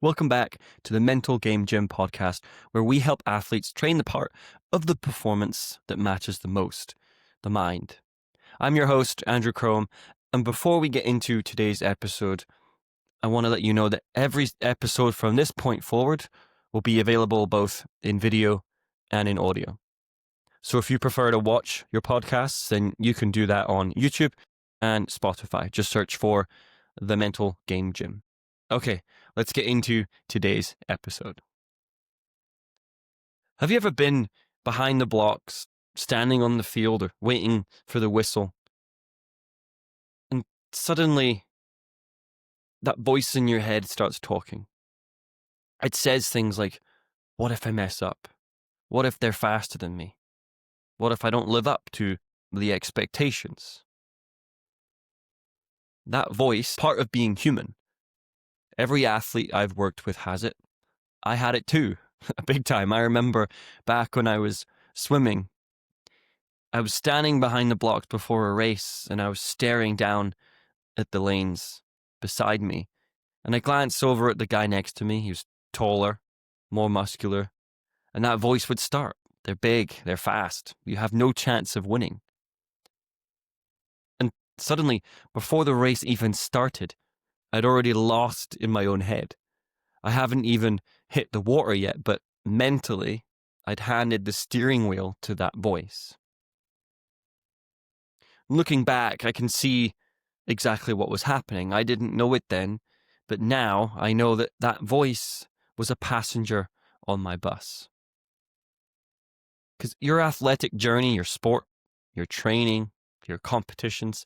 Welcome back to the Mental Game Gym podcast, where we help athletes train the part of the performance that matters the most, the mind. I'm your host, Andrew Crome, and before we get into today's episode, I want to let you know that every episode from this point forward will be available both in video and in audio. So if you prefer to watch your podcasts, then you can do that on YouTube and Spotify. Just search for the Mental Game Gym. Okay, let's get into today's episode. Have you ever been behind the blocks, standing on the field or waiting for the whistle, and suddenly that voice in your head starts talking? It says things like, what if I mess up? What if they're faster than me? What if I don't live up to the expectations? That voice, part of being human. Every athlete I've worked with has it. I had it too, big time. I remember back when I was swimming, I was standing behind the blocks before a race and I was staring down at the lanes beside me. And I glanced over at the guy next to me. He was taller, more muscular. And that voice would start. They're big, they're fast. You have no chance of winning. And suddenly, before the race even started, I'd already lost in my own head. I haven't even hit the water yet, but mentally, I'd handed the steering wheel to that voice. Looking back, I can see exactly what was happening. I didn't know it then, but now I know that that voice was a passenger on my bus. Because your athletic journey, your sport, your training, your competitions,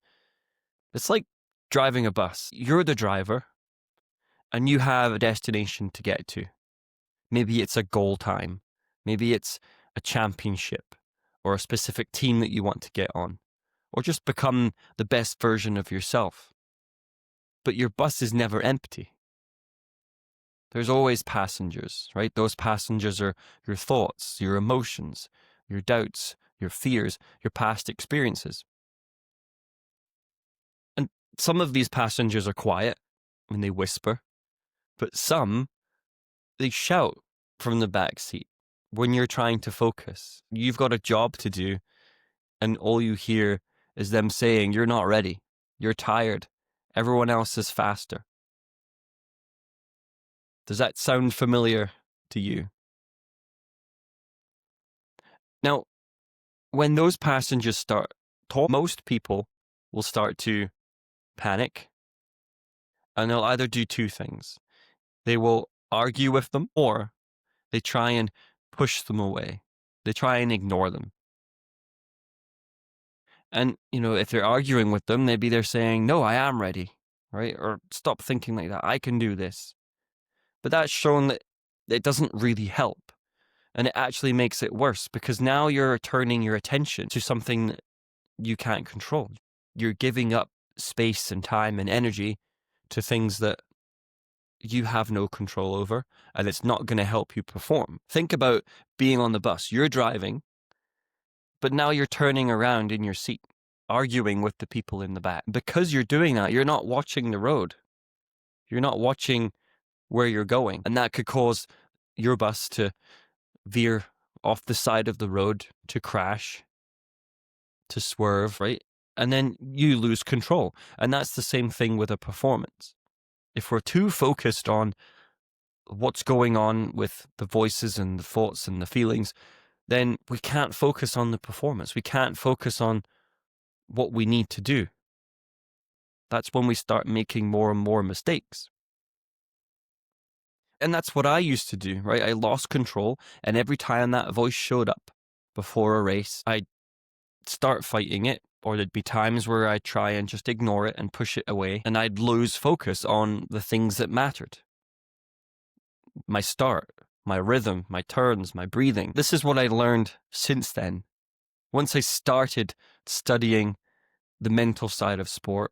it's like driving a bus. You're the driver, and you have a destination to get to. Maybe it's a goal time. Maybe it's a championship or a specific team that you want to get on, or just become the best version of yourself. But your bus is never empty. There's always passengers, right? Those passengers are your thoughts, your emotions, your doubts, your fears, your past experiences. And some of these passengers are quiet and they whisper, but some, they shout from the back seat when you're trying to focus. You've got a job to do, and all you hear is them saying, you're not ready, you're tired, everyone else is faster. Does that sound familiar to you? Now, when those passengers start talking, most people will start to panic, and they'll either do two things. They will argue with them, or they try and push them away. They try and ignore them. And, if they're arguing with them, maybe they're saying, no, I am ready, right? Or stop thinking like that. I can do this. But that's shown that it doesn't really help. And it actually makes it worse because now you're turning your attention to something that you can't control. You're giving up space and time and energy to things that you have no control over, and it's not going to help you perform. Think about being on the bus. You're driving, but now you're turning around in your seat, arguing with the people in the back. Because you're doing that, you're not watching the road. You're not watching where you're going. And that could cause your bus to veer off the side of the road, to crash, to swerve, right? And then you lose control. And that's the same thing with a performance. If we're too focused on what's going on with the voices and the thoughts and the feelings, then we can't focus on the performance. We can't focus on what we need to do. That's when we start making more and more mistakes. And that's what I used to do, right? I lost control, and every time that voice showed up before a race, I'd start fighting it, or there'd be times where I'd try and just ignore it and push it away, and I'd lose focus on the things that mattered. My start, my rhythm, my turns, my breathing. This is what I learned since then. Once I started studying the mental side of sport,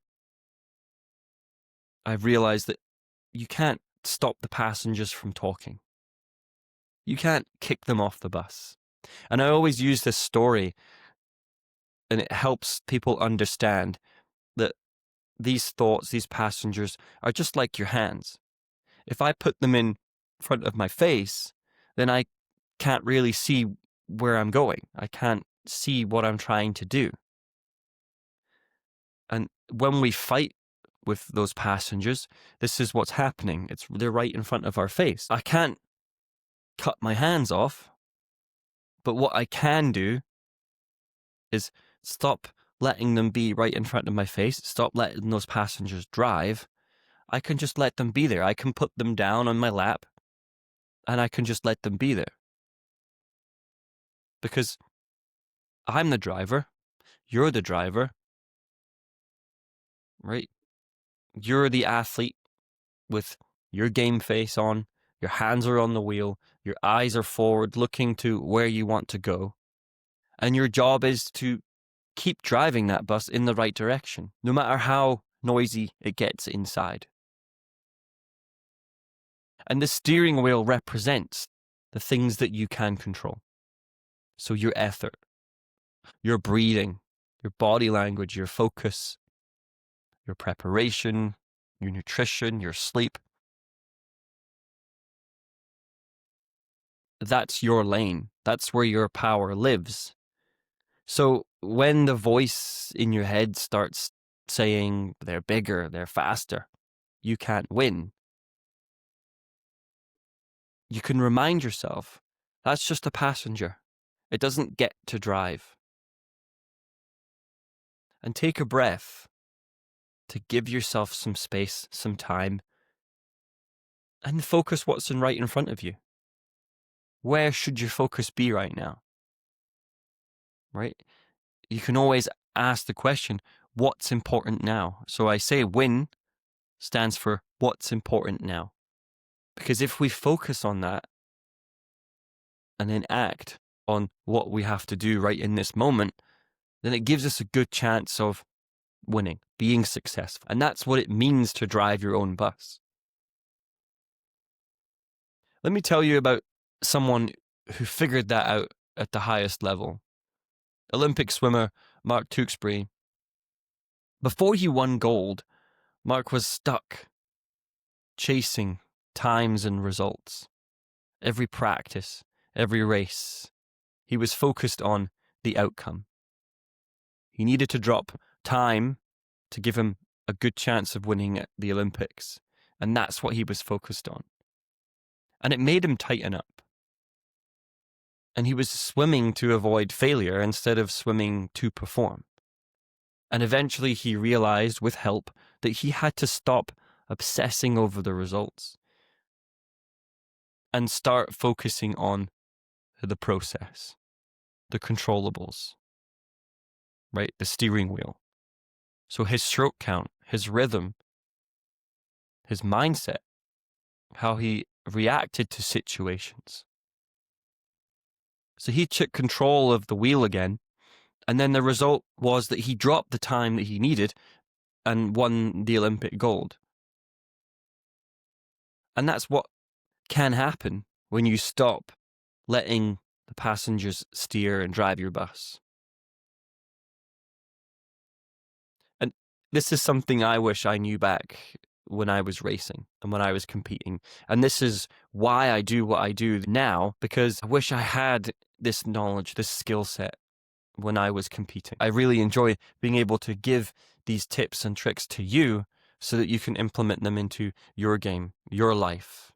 I realized that you can't stop the passengers from talking. You can't kick them off the bus. And I always use this story, and it helps people understand that these thoughts, these passengers, are just like your hands. If I put them in front of my face, then I can't really see where I'm going. I can't see what I'm trying to do. And when we fight with those passengers, this is what's happening. They're right in front of our face. I can't cut my hands off, but what I can do is stop letting them be right in front of my face, stop letting those passengers drive. I can just let them be there. I can put them down on my lap and I can just let them be there. Because I'm the driver, you're the driver, right? You're the athlete with your game face on, your hands are on the wheel, your eyes are forward looking to where you want to go. And your job is to keep driving that bus in the right direction, no matter how noisy it gets inside. And the steering wheel represents the things that you can control. So your effort, your breathing, your body language, your focus, your preparation, your nutrition, your sleep. That's your lane. That's where your power lives. So when the voice in your head starts saying they're bigger, they're faster, you can't win, you can remind yourself that's just a passenger. It doesn't get to drive. And take a breath to give yourself some space, some time, and focus what's right in front of you. Where should your focus be right now? Right? You can always ask the question, what's important now? So I say win stands for what's important now. Because if we focus on that and then act on what we have to do right in this moment, then it gives us a good chance of winning, being successful. And that's what it means to drive your own bus. Let me tell you about someone who figured that out at the highest level. Olympic swimmer Mark Tewksbury. Before he won gold, Mark was stuck chasing times and results. Every practice, every race, he was focused on the outcome. He needed to drop time to give him a good chance of winning at the Olympics, and that's what he was focused on. And it made him tighten up. And he was swimming to avoid failure instead of swimming to perform. And eventually he realized, with help, that he had to stop obsessing over the results and start focusing on the process, the controllables, right? The steering wheel. So his stroke count, his rhythm, his mindset, how he reacted to situations. So he took control of the wheel again, and then the result was that he dropped the time that he needed and won the Olympic gold. And that's what can happen when you stop letting the passengers steer and drive your bus. And this is something I wish I knew back when I was racing and when I was competing. And this is why I do what I do now, because I wish I had this knowledge, this skill set when I was competing. I really enjoy being able to give these tips and tricks to you so that you can implement them into your game, your life.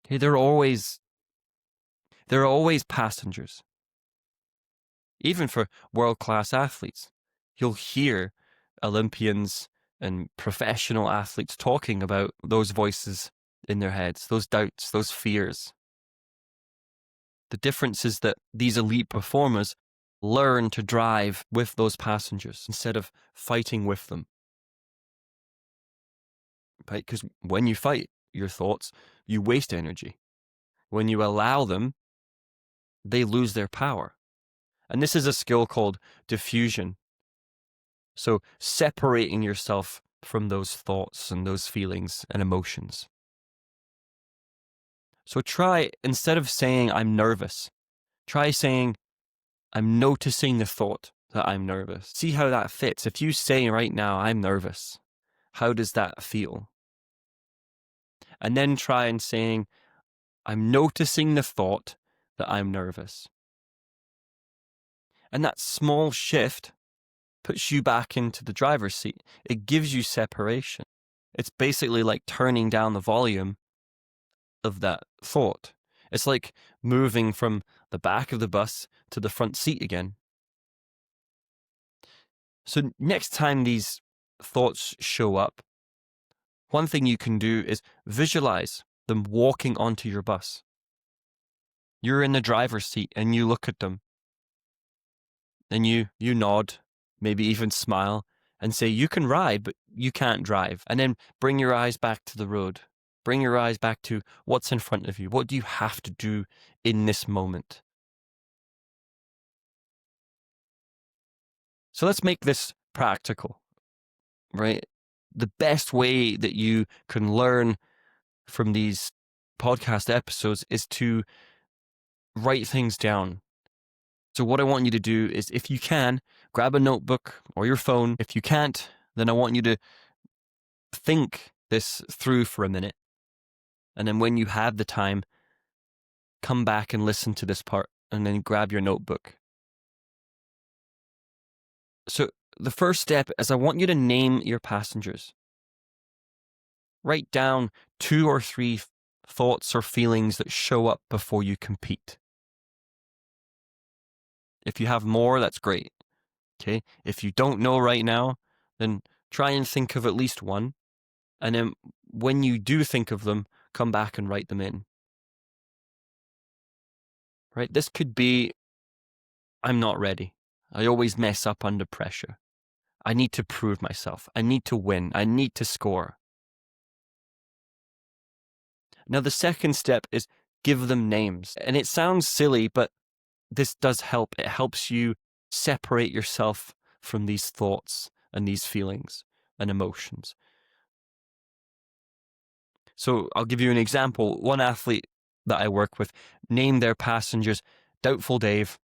Hey, there are always passengers. Even for world-class athletes, you'll hear Olympians and professional athletes talking about those voices in their heads, those doubts, those fears. The difference is that these elite performers learn to drive with those passengers instead of fighting with them. Right? Because when you fight your thoughts, you waste energy. When you allow them, they lose their power. And this is a skill called diffusion. So separating yourself from those thoughts and those feelings and emotions. So try, instead of saying I'm nervous, try saying I'm noticing the thought that I'm nervous. See how that fits. If you say right now I'm nervous, How does that feel? And then try and saying, I'm noticing the thought that I'm nervous. And that small shift puts you back into the driver's seat. It gives you separation. It's basically like turning down the volume of that thought. It's like moving from the back of the bus to the front seat again. So next time these thoughts show up, one thing you can do is visualize them walking onto your bus. You're in the driver's seat and you look at them and you nod, maybe even smile and say, you can ride, but you can't drive. And then bring your eyes back to the road. Bring your eyes back to what's in front of you. What do you have to do in this moment? So let's make this practical, right? The best way that you can learn from these podcast episodes is to write things down. So what I want you to do is, if you can, grab a notebook or your phone. If you can't, then I want you to think this through for a minute. And then when you have the time, come back and listen to this part and then grab your notebook. So the first step is I want you to name your passengers. Write down 2 or 3 thoughts or feelings that show up before you compete. If you have more, that's great. Okay. If you don't know right now, then try and think of at least one. And then when you do think of them, come back and write them in. Right? This could be, I'm not ready. I always mess up under pressure. I need to prove myself. I need to win. I need to score. Now, the second step is give them names. And it sounds silly, but this does help. It helps you separate yourself from these thoughts and these feelings and emotions. So I'll give you an example. One athlete that I work with named their passengers Doubtful Dave,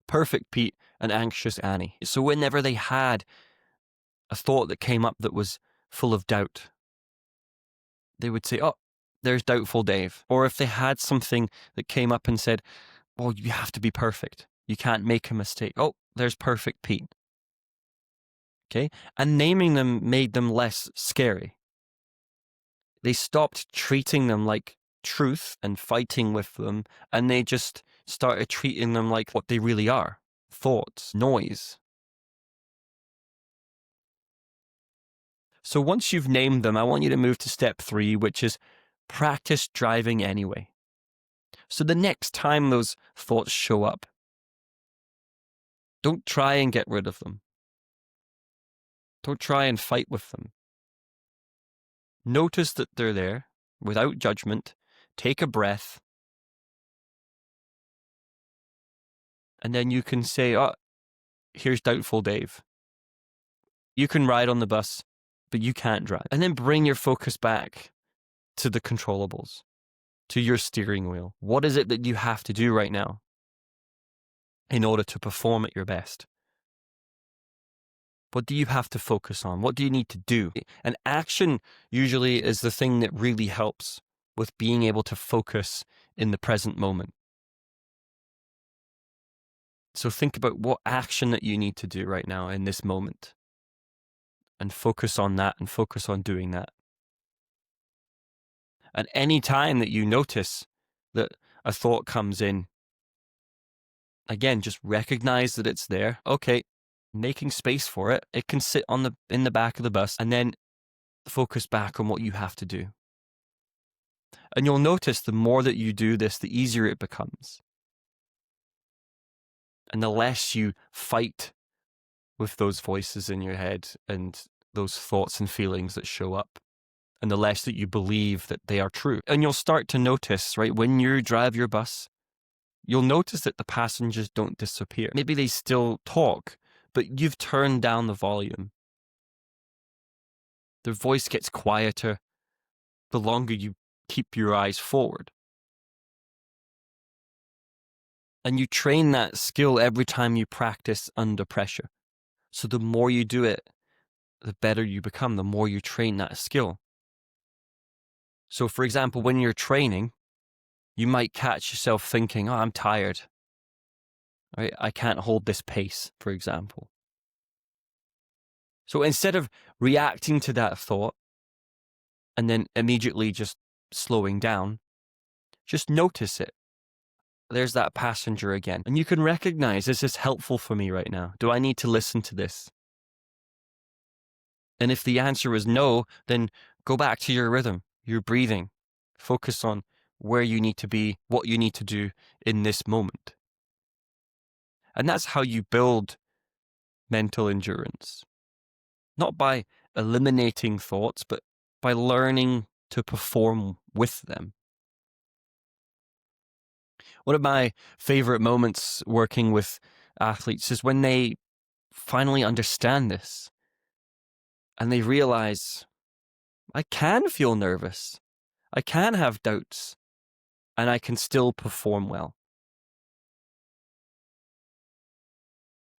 Perfect Pete, and Anxious Annie. So whenever they had a thought that came up that was full of doubt, they would say, oh, there's Doubtful Dave. Or if they had something that came up and said, oh, you have to be perfect. You can't make a mistake. Oh, there's Perfect Pete. Okay. And naming them made them less scary. They stopped treating them like truth and fighting with them, and they just started treating them like what they really are: thoughts, noise. So once you've named them, I want you to move to step 3, which is practice driving anyway. So the next time those thoughts show up, don't try and get rid of them. Don't try and fight with them. Notice that they're there without judgment. Take a breath. And then you can say, oh, here's Doubtful Dave. You can ride on the bus, but you can't drive. And then bring your focus back to the controllables, to your steering wheel. What is it that you have to do right now in order to perform at your best? What do you have to focus on? What do you need to do? And action usually is the thing that really helps with being able to focus in the present moment. So think about what action that you need to do right now in this moment, and focus on that and focus on doing that. And any time that you notice that a thought comes in, again, just recognize that it's there. Okay, making space for it. It can sit in the back of the bus, and then focus back on what you have to do. And you'll notice the more that you do this, the easier it becomes. And the less you fight with those voices in your head and those thoughts and feelings that show up, and the less that you believe that they are true. And you'll start to notice, right, when you drive your bus, you'll notice that the passengers don't disappear. Maybe they still talk, but you've turned down the volume. Their voice gets quieter the longer you keep your eyes forward. And you train that skill every time you practice under pressure. So the more you do it, the better you become, the more you train that skill. So, for example, when you're training, you might catch yourself thinking, oh, I'm tired. Right? I can't hold this pace, for example. So instead of reacting to that thought and then immediately just slowing down, just notice it. There's that passenger again. And you can recognize, is this helpful for me right now? Do I need to listen to this? And if the answer is no, then go back to your rhythm, your breathing. Focus on where you need to be, what you need to do in this moment. And that's how you build mental endurance. Not by eliminating thoughts, but by learning to perform with them. One of my favorite moments working with athletes is when they finally understand this and they realize, I can feel nervous, I can have doubts, and I can still perform well.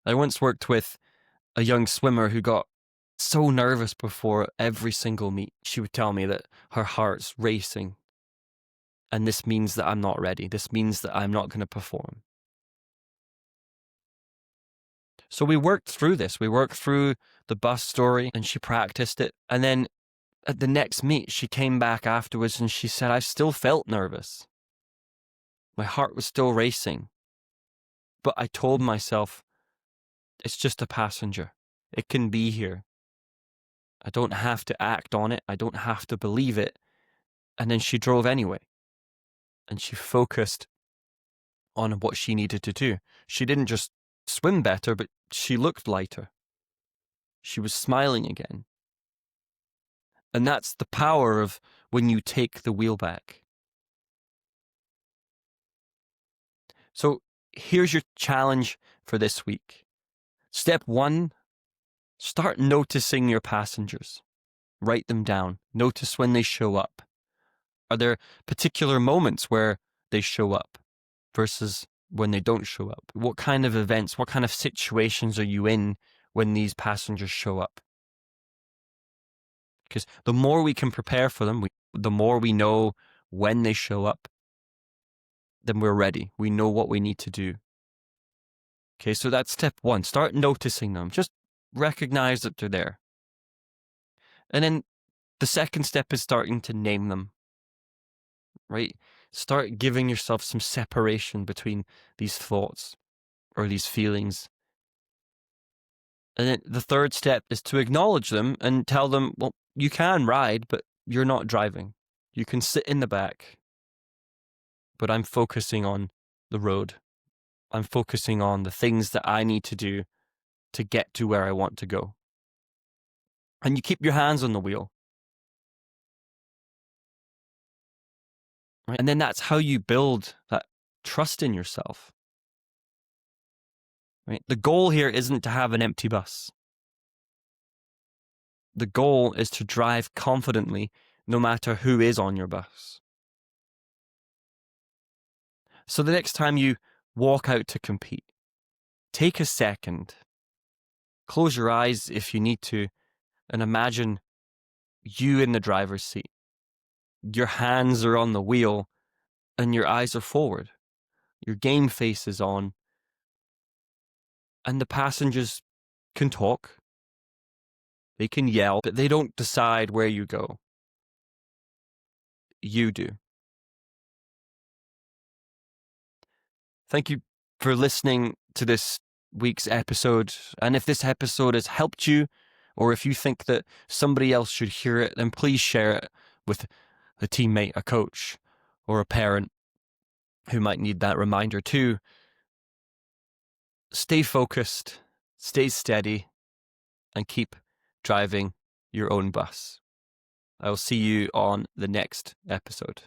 I once worked with a young swimmer who got so nervous before every single meet. She would tell me that her heart's racing, and this means that I'm not ready. This means that I'm not going to perform. So we worked through this. We worked through the bus story and she practiced it. And then at the next meet, she came back afterwards and she said, I still felt nervous. My heart was still racing. But I told myself, it's just a passenger. It can be here. I don't have to act on it. I don't have to believe it. And then she drove anyway. And she focused on what she needed to do. She didn't just swim better, but she looked lighter. She was smiling again. And that's the power of when you take the wheel back. So here's your challenge for this week. Step 1, start noticing your passengers. Write them down. Notice when they show up. Are there particular moments where they show up versus when they don't show up? What kind of events, what kind of situations are you in when these passengers show up? Because the more we can prepare for them, the more we know when they show up, then we're ready. We know what we need to do. Okay, so that's step 1. Start noticing them. Just recognize that they're there. And then the second step is starting to name them, right? Start giving yourself some separation between these thoughts or these feelings. And then the third step is to acknowledge them and tell them, well, you can ride, but you're not driving. You can sit in the back, but I'm focusing on the road. I'm focusing on the things that I need to do to get to where I want to go. And you keep your hands on the wheel. Right? And then that's how you build that trust in yourself. Right? The goal here isn't to have an empty bus. The goal is to drive confidently no matter who is on your bus. So the next time you walk out to compete, take a second, close your eyes if you need to, and imagine you in the driver's seat. Your hands are on the wheel and your eyes are forward. Your game face is on, and the passengers can talk. They can yell, but they don't decide where you go. You do. Thank you for listening to this week's episode. And if this episode has helped you, or if you think that somebody else should hear it, then please share it with a teammate, a coach, or a parent who might need that reminder too. Stay focused, stay steady, and keep driving your own bus. I will see you on the next episode.